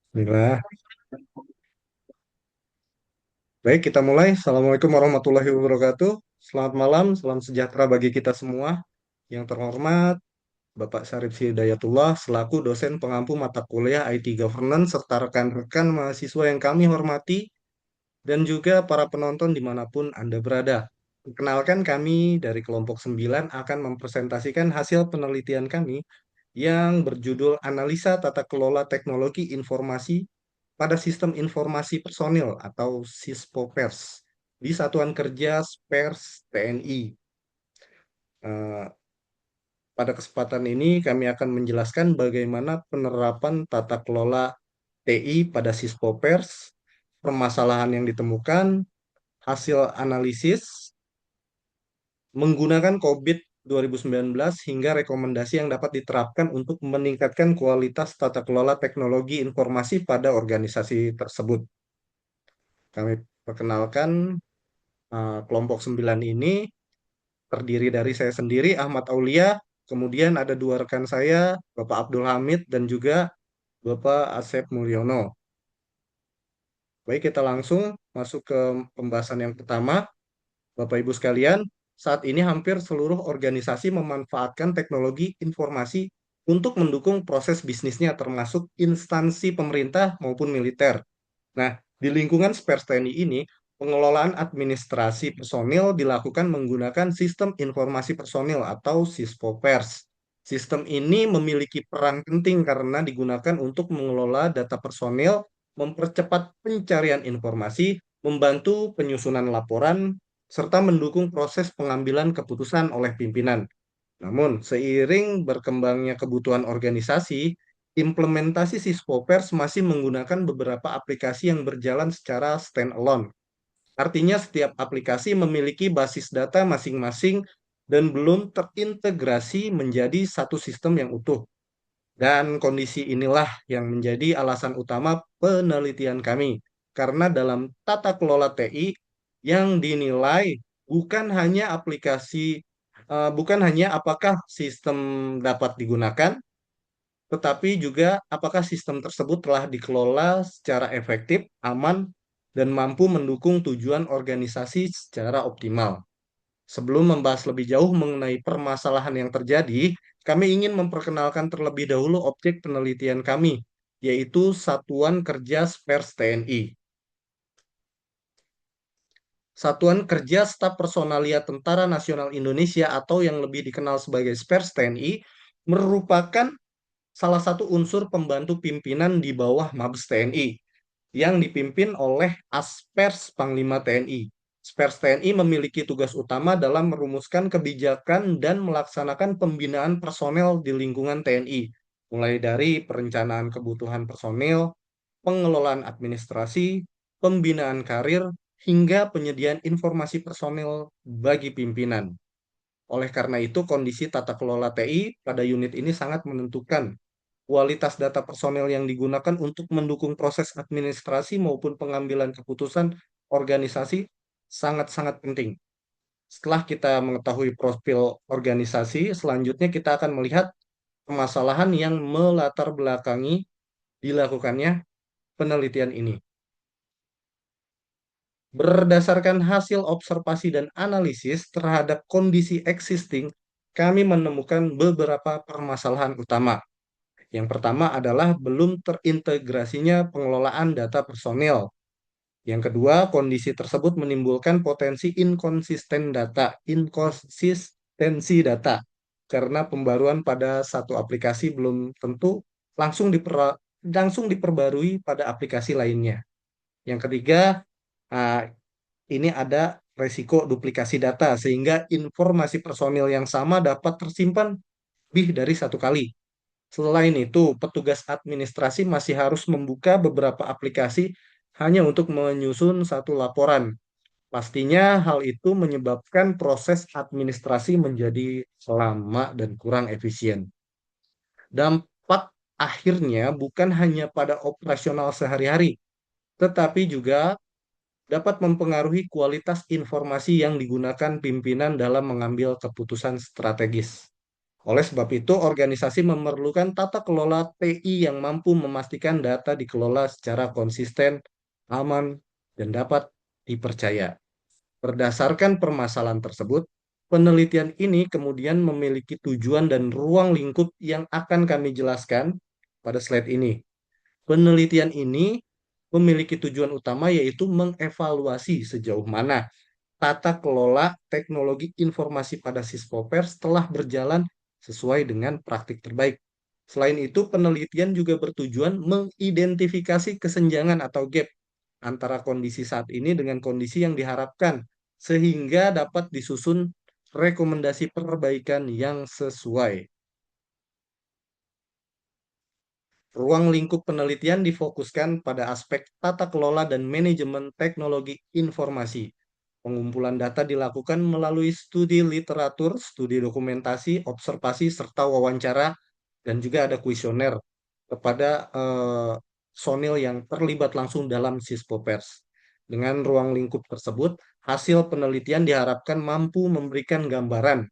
Bismillah. Baik, kita mulai. Assalamualaikum warahmatullahi wabarakatuh. Selamat malam, salam sejahtera bagi kita semua. Yang terhormat, Bapak Syarif Hidayatullah, selaku dosen pengampu mata kuliah IT Governance, serta rekan-rekan mahasiswa yang kami hormati, dan juga para penonton dimanapun Anda berada. Perkenalkan kami dari kelompok 9 akan mempresentasikan hasil penelitian kami yang berjudul Analisa Tata Kelola Teknologi Informasi pada Sistem Informasi Personil atau SISPOPERS di Satuan Kerja Pers TNI. Eh, Pada kesempatan ini kami akan menjelaskan bagaimana penerapan tata kelola TI pada SISPOPERS, permasalahan yang ditemukan, hasil analisis, menggunakan COVID 2019 hingga rekomendasi yang dapat diterapkan untuk meningkatkan kualitas tata kelola teknologi informasi pada organisasi tersebut. Kami perkenalkan kelompok 9 ini terdiri dari saya sendiri, Ahmad Aulia, kemudian ada dua rekan saya, Bapak Abdul Hamid dan juga Bapak Asep Mulyono. Baik, kita langsung masuk ke pembahasan yang pertama. Bapak Ibu sekalian, saat ini hampir seluruh organisasi memanfaatkan teknologi informasi untuk mendukung proses bisnisnya, termasuk instansi pemerintah maupun militer. Nah, di lingkungan Spers TNI ini, pengelolaan administrasi personil dilakukan menggunakan sistem informasi personil atau SISPOPERS. Sistem ini memiliki peran penting karena digunakan untuk mengelola data personil, mempercepat pencarian informasi, membantu penyusunan laporan, serta mendukung proses pengambilan keputusan oleh pimpinan. Namun, seiring berkembangnya kebutuhan organisasi, implementasi Sispopers masih menggunakan beberapa aplikasi yang berjalan secara standalone. Artinya, setiap aplikasi memiliki basis data masing-masing dan belum terintegrasi menjadi satu sistem yang utuh. Dan kondisi inilah yang menjadi alasan utama penelitian kami. Karena dalam tata kelola TI yang dinilai bukan hanya bukan hanya apakah sistem dapat digunakan, tetapi juga apakah sistem tersebut telah dikelola secara efektif, aman, dan mampu mendukung tujuan organisasi secara optimal. Sebelum membahas lebih jauh mengenai permasalahan yang terjadi, kami ingin memperkenalkan terlebih dahulu objek penelitian kami, yaitu Satuan Kerja Spers TNI. Satuan Kerja Staf Personalia Tentara Nasional Indonesia atau yang lebih dikenal sebagai Spers TNI merupakan salah satu unsur pembantu pimpinan di bawah Mabes TNI yang dipimpin oleh Aspers Panglima TNI. Spers TNI memiliki tugas utama dalam merumuskan kebijakan dan melaksanakan pembinaan personel di lingkungan TNI, mulai dari perencanaan kebutuhan personel, pengelolaan administrasi, pembinaan karir, hingga penyediaan informasi personel bagi pimpinan. Oleh karena itu, kondisi tata kelola TI pada unit ini sangat menentukan kualitas data personel yang digunakan untuk mendukung proses administrasi maupun pengambilan keputusan organisasi sangat-sangat penting. Setelah kita mengetahui profil organisasi, selanjutnya kita akan melihat permasalahan yang melatar belakangi dilakukannya penelitian ini. Berdasarkan hasil observasi dan analisis terhadap kondisi existing, kami menemukan beberapa permasalahan utama. Yang pertama adalah belum terintegrasinya pengelolaan data personil. Yang kedua, kondisi tersebut menimbulkan potensi inkonsistensi data karena pembaruan pada satu aplikasi belum tentu langsung diperbarui pada aplikasi lainnya. Yang ketiga, ah, ini ada resiko duplikasi data sehingga informasi personil yang sama dapat tersimpan lebih dari satu kali. Selain itu, petugas administrasi masih harus membuka beberapa aplikasi hanya untuk menyusun satu laporan. Pastinya hal itu menyebabkan proses administrasi menjadi lama dan kurang efisien. Dampak akhirnya bukan hanya pada operasional sehari-hari, tetapi juga dapat mempengaruhi kualitas informasi yang digunakan pimpinan dalam mengambil keputusan strategis. Oleh sebab itu, organisasi memerlukan tata kelola TI yang mampu memastikan data dikelola secara konsisten, aman, dan dapat dipercaya. Berdasarkan permasalahan tersebut, penelitian ini kemudian memiliki tujuan dan ruang lingkup yang akan kami jelaskan pada slide ini. Penelitian ini memiliki tujuan utama yaitu mengevaluasi sejauh mana tata kelola teknologi informasi pada Sispopers telah berjalan sesuai dengan praktik terbaik. Selain itu, penelitian juga bertujuan mengidentifikasi kesenjangan atau gap antara kondisi saat ini dengan kondisi yang diharapkan, sehingga dapat disusun rekomendasi perbaikan yang sesuai. Ruang lingkup penelitian difokuskan pada aspek tata kelola dan manajemen teknologi informasi. Pengumpulan data dilakukan melalui studi literatur, studi dokumentasi, observasi, serta wawancara, dan juga ada kuesioner kepada personil yang terlibat langsung dalam Sispopers. Dengan ruang lingkup tersebut, hasil penelitian diharapkan mampu memberikan gambaran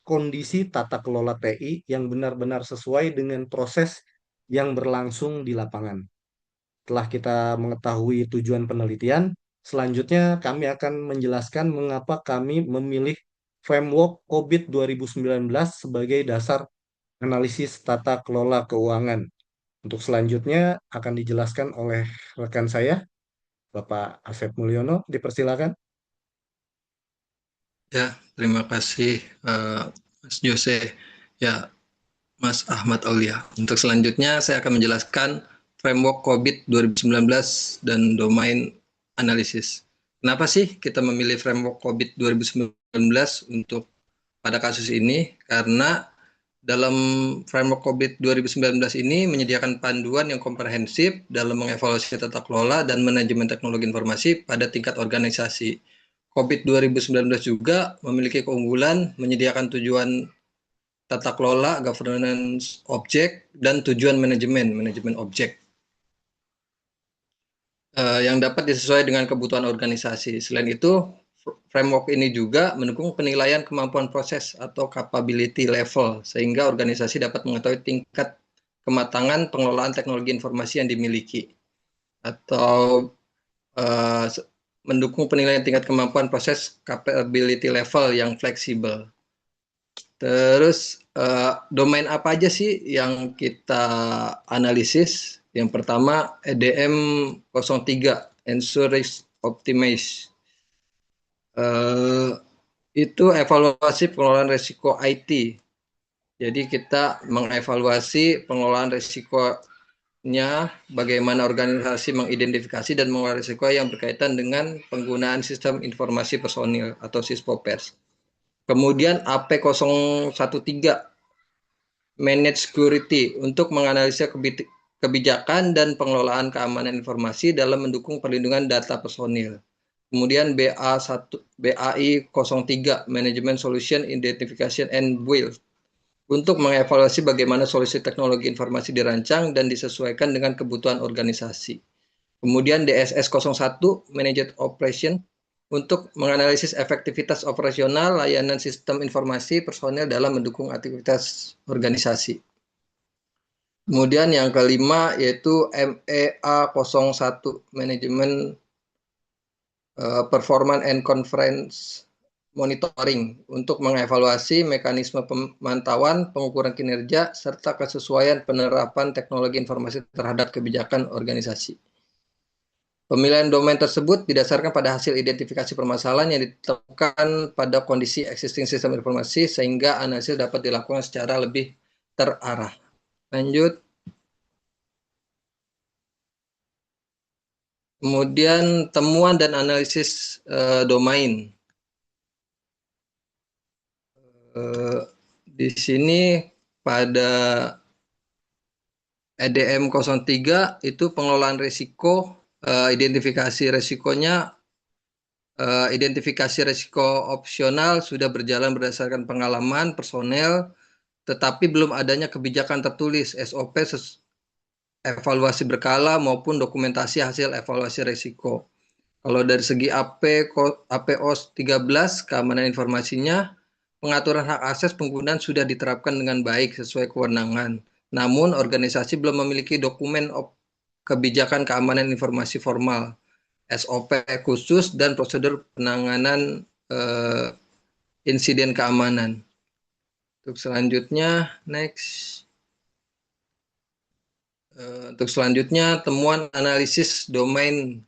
kondisi tata kelola TI yang benar-benar sesuai dengan proses yang berlangsung di lapangan. Setelah kita mengetahui tujuan penelitian, selanjutnya kami akan menjelaskan mengapa kami memilih framework COVID 2019 sebagai dasar analisis tata kelola keuangan. Untuk selanjutnya akan dijelaskan oleh rekan saya, Bapak Asep Mulyono. Dipersilakan. Ya, terima kasih Mas Jose. Ya, Mas Ahmad Aulia. Untuk selanjutnya saya akan menjelaskan framework COVID 2019 dan domain analisis. Kenapa sih kita memilih framework COVID 2019 untuk pada kasus ini? Karena dalam framework COVID 2019 ini menyediakan panduan yang komprehensif dalam mengevaluasi tata kelola dan manajemen teknologi informasi pada tingkat organisasi. COVID 2019 juga memiliki keunggulan menyediakan tujuan tata kelola, governance objek, dan tujuan manajemen objek yang dapat disesuaikan dengan kebutuhan organisasi. Selain itu, framework ini juga mendukung penilaian kemampuan proses atau capability level, sehingga organisasi dapat mengetahui tingkat kematangan pengelolaan teknologi informasi yang dimiliki, atau uh, mendukung penilaian tingkat kemampuan proses capability level yang fleksibel. Terus domain apa aja sih yang kita analisis? Yang pertama EDM 03 Ensure Risk Optimize. Itu evaluasi pengelolaan risiko IT. Jadi kita mengevaluasi pengelolaan risikonya, bagaimana organisasi mengidentifikasi dan mengelola risiko yang berkaitan dengan penggunaan sistem informasi personil atau Sispopers. Kemudian AP013 Manage Security untuk menganalisa kebijakan dan pengelolaan keamanan informasi dalam mendukung perlindungan data personil. Kemudian BAI 03 Management Solution Identification and Build untuk mengevaluasi bagaimana solusi teknologi informasi dirancang dan disesuaikan dengan kebutuhan organisasi. Kemudian DSS 01 Managed Operation untuk menganalisis efektivitas operasional layanan sistem informasi personel dalam mendukung aktivitas organisasi. Kemudian yang kelima yaitu MEA 01 Manajemen Performance and Conference Monitoring untuk mengevaluasi mekanisme pemantauan, pengukuran kinerja, serta kesesuaian penerapan teknologi informasi terhadap kebijakan organisasi. Pemilihan domain tersebut didasarkan pada hasil identifikasi permasalahan yang ditemukan pada kondisi existing sistem informasi sehingga analisis dapat dilakukan secara lebih terarah. Lanjut. Kemudian temuan dan analisis domain. Di sini pada EDM 03 itu pengelolaan risiko, identifikasi risikonya, identifikasi risiko opsional sudah berjalan berdasarkan pengalaman personel, tetapi belum adanya kebijakan tertulis SOP evaluasi berkala maupun dokumentasi hasil evaluasi risiko. Kalau dari segi APOS 13 keamanan informasinya pengaturan hak akses penggunaan sudah diterapkan dengan baik sesuai kewenangan. Namun, organisasi belum memiliki dokumen kebijakan keamanan informasi formal, SOP khusus, dan prosedur penanganan insiden keamanan. Untuk selanjutnya, next. Untuk selanjutnya, temuan analisis domain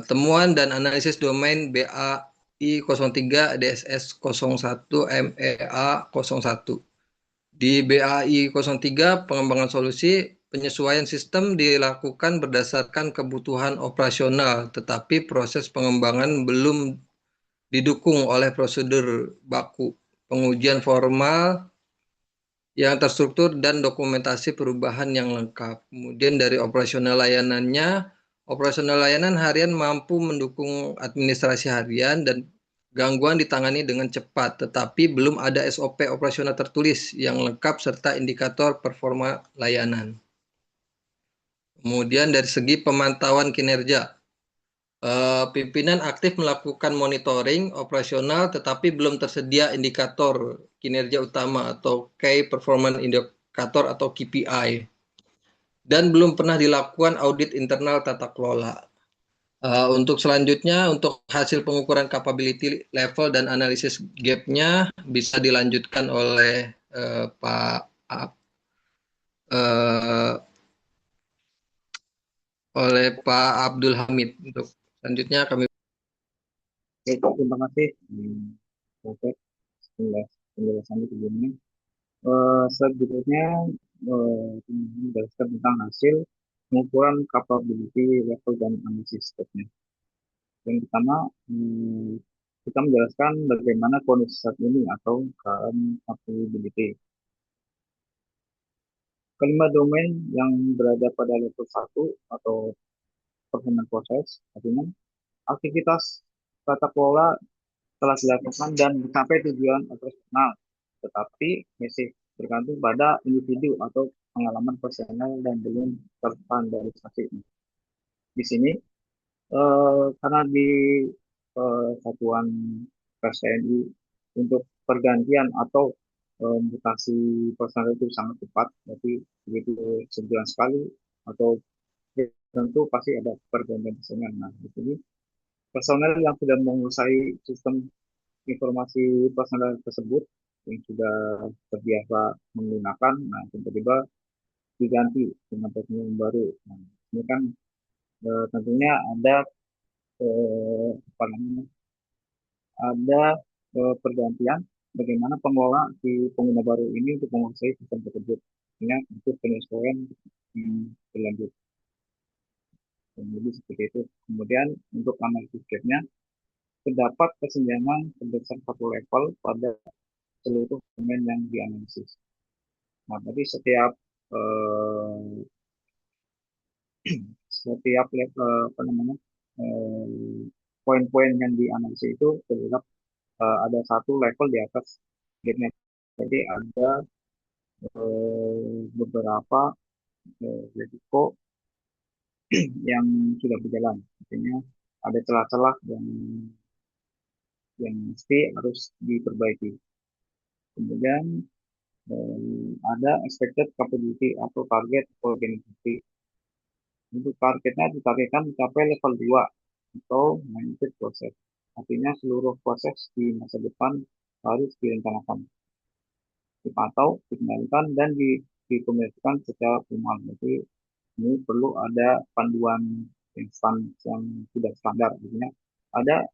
temuan dan analisis domain BAI 03 DSS 01 MEA 01. Di BAI 03, pengembangan solusi penyesuaian sistem dilakukan berdasarkan kebutuhan operasional, tetapi proses pengembangan belum didukung oleh prosedur baku, pengujian formal yang terstruktur dan dokumentasi perubahan yang lengkap. Kemudian dari operasional layanan harian mampu mendukung administrasi harian dan gangguan ditangani dengan cepat, tetapi belum ada SOP operasional tertulis yang lengkap serta indikator performa layanan. Kemudian dari segi pemantauan kinerja, pimpinan aktif melakukan monitoring operasional tetapi belum tersedia indikator kinerja utama atau Key Performance Indicator atau KPI dan belum pernah dilakukan audit internal tata kelola. Untuk selanjutnya, untuk hasil pengukuran capability level dan analisis gap-nya bisa dilanjutkan oleh uh, Pak Abdul Hamid. Untuk selanjutnya kami Oke, terima kasih. Oke, penjelasannya sebelumnya. Selanjutnya, menjelaskan tentang hasil pengukuran capability level dan analisis stepnya. Yang pertama, kita menjelaskan bagaimana kondisi saat ini atau current capability. Kelima domain yang berada pada level 1 atau performance proses, artinya aktivitas tata kelola telah dilakukan dan mencapai tujuan operasional, tetapi masih bergantung pada individu atau pengalaman personal dan belum terstandarisasi. Di sini, karena di satuan pers TNI untuk pergantian atau mutasi personal itu sangat cepat, jadi begitu sebulan sekali atau tentu pasti ada pergantian personal. Nah, di sini personel yang sudah menguasai sistem informasi personal tersebut yang sudah terbiasa menggunakan, nah tiba-tiba diganti dengan personel yang baru. Nah, ini kan tentunya ada apa namanya, ada pergantian bagaimana pengelola si pengguna baru ini untuk menguasai sistem tersebut. Ini untuk penyesuaian yang berlanjut. Jadi seperti itu. Kemudian untuk analisis gap-nya, terdapat kesenjangan sebesar satu level pada seluruh domain yang dianalisis. Nah, tadi setiap apa namanya poin-poin yang dianalisis itu terlihat ada satu level di atas gate-nya. Jadi ada beberapa risiko yang sudah berjalan. Artinya ada celah-celah yang mesti harus diperbaiki. Kemudian ada expected capability atau target organisasi. Untuk targetnya ditargetkan mencapai level 2 atau mindset proses. Artinya seluruh proses di masa depan harus direncanakan, dipantau, dikendalikan, dan dikomunikasikan secara formal. Jadi ini perlu ada panduan yang sudah standar. Artinya ada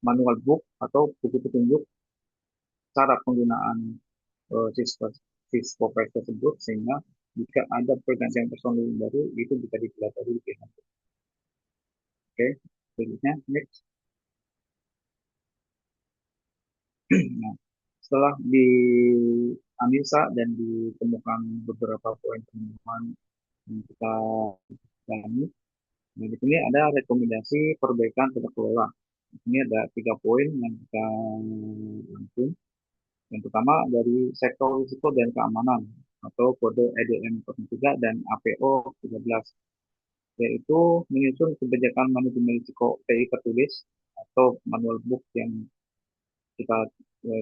manual book atau buku petunjuk cara penggunaan siswa tersebut sehingga jika ada pergantian personil baru itu bisa dipelajari lebih lanjut. Oke, selanjutnya next. Nah, setelah dianalisa dan ditemukan beberapa poin temuan yang kita dalami, nah di sini ada rekomendasi perbaikan tata kelola. Ini ada 3 poin yang kita langsung. Yang pertama dari sektor risiko dan keamanan atau kode EDM 03 dan APO 13. yaitu menyusun kebijakan manajemen risiko TI tertulis atau manual book yang kita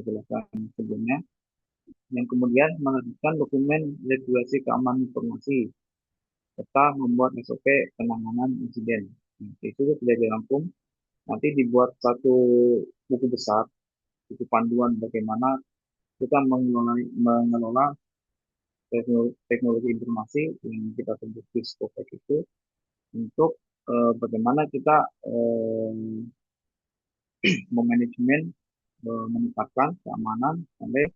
jelaskan sebelumnya, yang kemudian menerbitkan dokumen regulasi keamanan informasi serta membuat SOP penanganan insiden. Nah, itu sudah dirangkum, nanti dibuat satu buku besar, buku panduan bagaimana kita mengelola teknologi informasi yang kita sebut Diskopek itu, untuk bagaimana kita memanajemen, meningkatkan keamanan sampai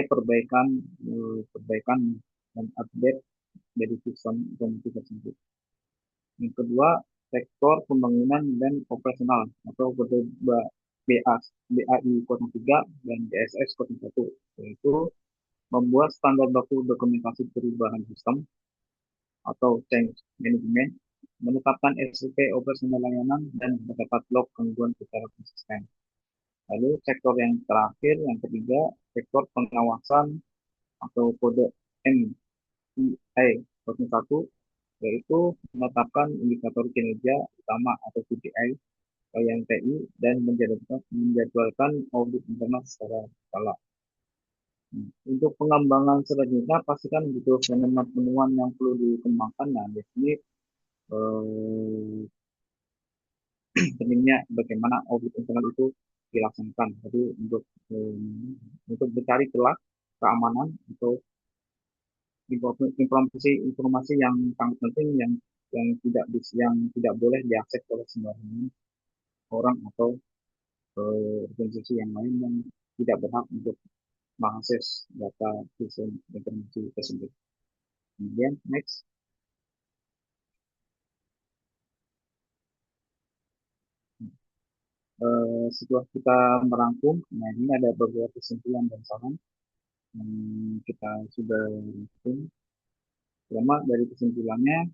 perbaikan perbaikan dan update dari sistem informasi tersebut. Yang kedua, sektor pembangunan dan operasional atau BA, BAI 03 dan DSS 01, yaitu membuat standar baku dokumentasi perubahan sistem atau change management, menetapkan SOP operasional layanan, dan mendapat log gangguan secara konsisten. Lalu sektor yang terakhir, yang ketiga, sektor pengawasan atau kode MII 01, yaitu menetapkan indikator kinerja utama atau KPI yang TI dan menjadwalkan audit internal secara berkala. Untuk pengembangan selanjutnya pastikan butuh penemuan yang perlu dikembangkan. Nah, di sini pentingnya bagaimana audit internal itu dilaksanakan. Jadi untuk mencari celah keamanan atau informasi yang sangat penting yang tidak boleh diakses oleh sembarangan orang atau organisasi yang lain yang tidak berhak untuk mengakses data sistem informasi tersebut. Kemudian next. Setelah kita merangkum, nah ini ada beberapa kesimpulan dan saran yang kita sudah rangkum. Pertama, dari kesimpulannya,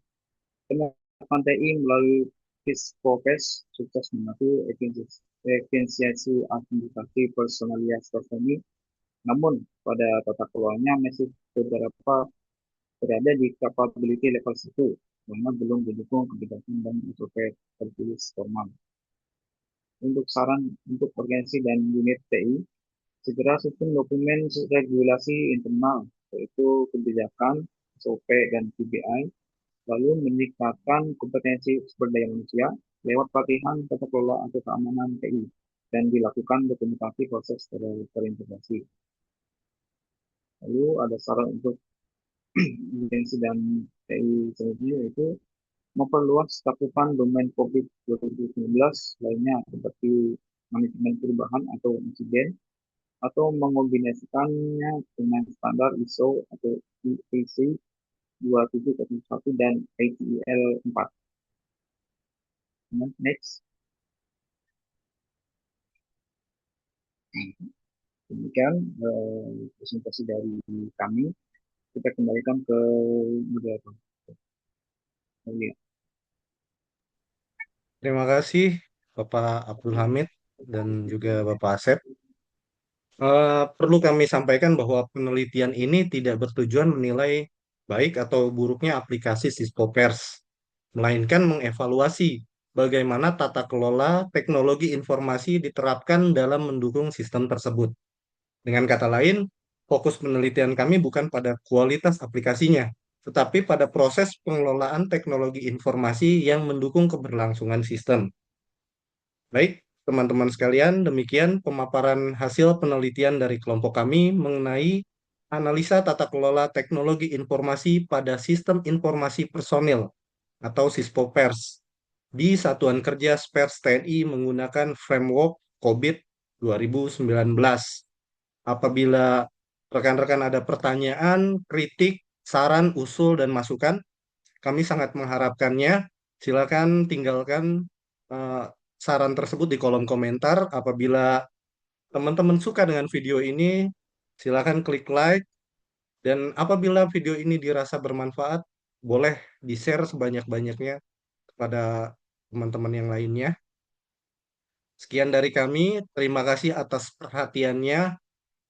penerapan TI melalui Fiskopes sukses membantu efisiensi administrasi personalitas ini. Namun, pada tata kelolanya masih beberapa berada di capability level 1, karena belum didukung kebijakan dan SOP tertulis formal. Untuk saran untuk organisasi dan unit TI, segera susun dokumen regulasi internal, yaitu kebijakan, SOP, dan KPI, lalu meningkatkan kompetensi sumber daya manusia lewat pelatihan tata kelola atau keamanan TI, dan dilakukan dokumentasi proses terintegrasi. Lalu ada saran untuk agensi dan TI selanjutnya, yaitu memperluas cakupan domain COVID 2019 lainnya seperti manajemen perubahan atau insiden, atau mengombinasikannya dengan standar ISO atau IEC 2701 dan ITIL 4. Next. Demikian presentasi dari kami. Kita kembalikan ke moderator. Terima kasih Bapak Abdul Hamid dan juga Bapak Asep. Perlu kami sampaikan bahwa penelitian ini tidak bertujuan menilai baik atau buruknya aplikasi Siskopers, melainkan mengevaluasi bagaimana tata kelola teknologi informasi diterapkan dalam mendukung sistem tersebut. Dengan kata lain, fokus penelitian kami bukan pada kualitas aplikasinya, tetapi pada proses pengelolaan teknologi informasi yang mendukung keberlangsungan sistem. Baik, teman-teman sekalian, demikian pemaparan hasil penelitian dari kelompok kami mengenai analisa tata kelola teknologi informasi pada sistem informasi personil atau SISPOPERS di Satuan Kerja Spers TNI menggunakan framework COVID 2019. Apabila rekan-rekan ada pertanyaan, kritik, saran, usul, dan masukan, kami sangat mengharapkannya. Silakan tinggalkan eh, saran tersebut di kolom komentar. Apabila teman-teman suka dengan video ini, silakan klik like. Dan apabila video ini dirasa bermanfaat, boleh di-share sebanyak-banyaknya kepada teman-teman yang lainnya. Sekian dari kami. Terima kasih atas perhatiannya.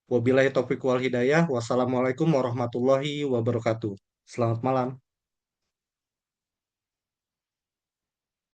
Wabillahi taufiq wal hidayah. Wassalamualaikum warahmatullahi wabarakatuh. Selamat malam.